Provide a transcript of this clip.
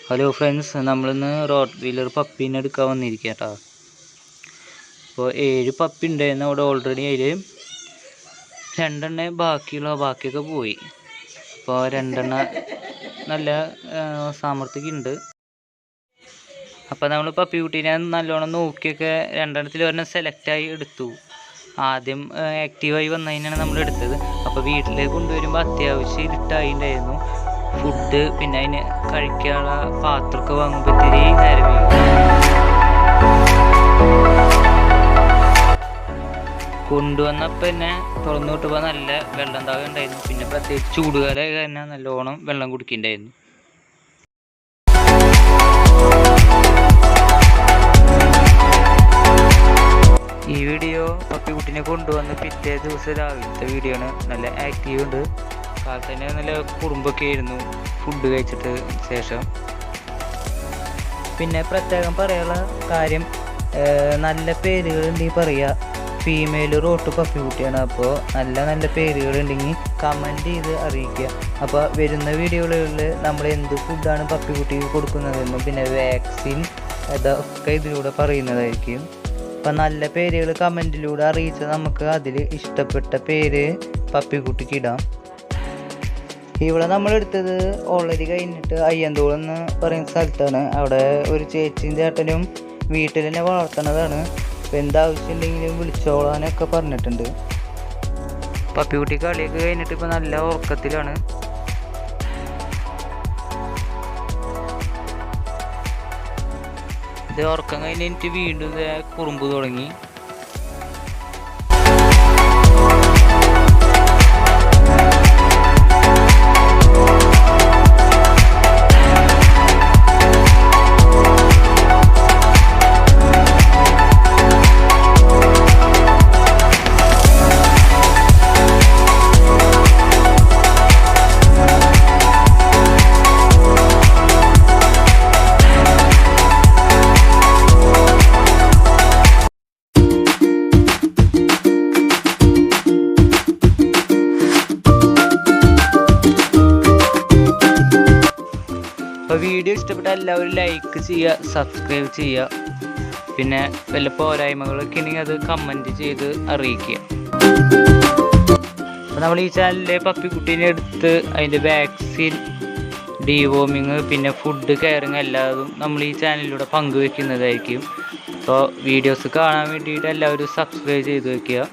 Hello friends, നമ്മളിന്ന് rote wheeler പപ്പീനെ എടുക്കാൻ വന്നിരിക്കുക കേട്ടോ. അപ്പോൾ 7 പപ്പി ഉണ്ടായിരുന്നു അവിടെ ഓൾറെഡി. അതിൽ 2 ബാക്കിയൊക്കെ പോയി. അപ്പോൾ 2 നല്ല സാമർത്ഥ്യമൊക്കെ ഉണ്ട്. അപ്പോൾ നമ്മൾ പപ്പി കുട്ടീനെ നല്ലോണം നോക്കിയൊക്കെ 2 ഒരെണ്ണം സെലക്റ്റായി എടുത്തു. ആദ്യം ആക്റ്റീവായി വന്നതിനാണ് നമ്മൾ എടുത്തത്. അപ്പോൾ വീട്ടിലേക്ക് കൊണ്ടുവരുമ്പോൾ അത്യാവശ്യം ഇരുട്ടായിട്ടുണ്ടായിരുന്നു. ഫുഡ് പിന്നെ അതിന് കഴിക്കാനുള്ള പാത്രമൊക്കെ വാങ്ങുമ്പോൾ ഇത്തിരി നേരം കൊണ്ടുവന്നപ്പോൾ തന്നെ തുറന്നു വിട്ടപ്പോൾ നല്ല വെള്ളം താഴെ ഉണ്ടായിരുന്നു. പിന്നെ പ്രത്യേകിച്ച് ചൂടുകാലമായി തന്നെ നല്ലോണം വെള്ളം കുടിക്കുന്നുണ്ടായിരുന്നു. ഈ വീഡിയോ പപ്പിക്കുട്ടിനെ കൊണ്ടുവന്ന് പിറ്റേ ദിവസം രാവിലത്തെ വീഡിയോ ആണ്. നല്ല ആക്റ്റീവ് ഉണ്ട്. കാലത്ത് തന്നെ നല്ല കുറുമ്പൊക്കെ ആയിരുന്നു ഫുഡ് കഴിച്ചിട്ട് ശേഷം. പിന്നെ പ്രത്യേകം പറയാനുള്ള കാര്യം, നല്ല പേരുകളുണ്ടെങ്കിൽ പറയുക. ഫീമെയിൽ റോട്ട് പപ്പിക്കുട്ടിയാണ്. അപ്പോൾ നല്ല പേരുകളുണ്ടെങ്കിൽ കമൻറ്റ് ചെയ്ത് അറിയിക്കുക. അപ്പോൾ വരുന്ന വീഡിയോകളിൽ നമ്മൾ എന്ത് ഫുഡാണ് പപ്പിക്കുട്ടിക്ക് കൊടുക്കുന്നതെന്നും പിന്നെ വാക്സിൻ അതൊക്കെ ഇതിലൂടെ പറയുന്നതായിരിക്കും. അപ്പം നല്ല പേരുകൾ കമൻറ്റിലൂടെ അറിയിച്ചാൽ നമുക്ക് അതിൽ ഇഷ്ടപ്പെട്ട പേര് പപ്പിക്കുട്ടിക്ക് ഇടാം. ഇവിടെ നമ്മളെടുത്തത് ഓൾറെഡി കഴിഞ്ഞിട്ട് അയ്യന്തോളം എന്ന് പറയുന്ന സ്ഥലത്താണ്. അവിടെ ഒരു ചേച്ചിയും ചേട്ടനും വീട്ടിൽ തന്നെ വളർത്തണതാണ്. അപ്പോൾ എന്താവശ്യം ഉണ്ടെങ്കിലും വിളിച്ചോളാനൊക്കെ പറഞ്ഞിട്ടുണ്ട്. പപ്പിക്കുട്ടി കളിയൊക്കെ കഴിഞ്ഞിട്ട് ഇപ്പോൾ നല്ല ഉറക്കത്തിലാണ്. ഇത് ഉറക്കം കഴിഞ്ഞിട്ട് വീണ്ടും കുറുമ്പ് തുടങ്ങി. അപ്പോൾ വീഡിയോ ഇഷ്ടപ്പെട്ട എല്ലാവരും ലൈക്ക് ചെയ്യുക, സബ്സ്ക്രൈബ് ചെയ്യുക. പിന്നെ വല്ല പോരായ്മകളൊക്കെ ഉണ്ടെങ്കിൽ അത് കമൻറ്റ് ചെയ്ത് അറിയിക്കുക. അപ്പോൾ നമ്മൾ ഈ ചാനലിലെ പപ്പിക്കുട്ടീനെ എടുത്ത് അതിൻ്റെ വാക്സിൻ, ഡീവോമിങ് പിന്നെ ഫുഡ് കെയറിങ് എല്ലാതും നമ്മൾ ഈ ചാനലിലൂടെ പങ്കുവെക്കുന്നതായിരിക്കും. അപ്പോൾ വീഡിയോസ് കാണാൻ വേണ്ടിയിട്ട് എല്ലാവരും സബ്സ്ക്രൈബ് ചെയ്ത് വയ്ക്കുക.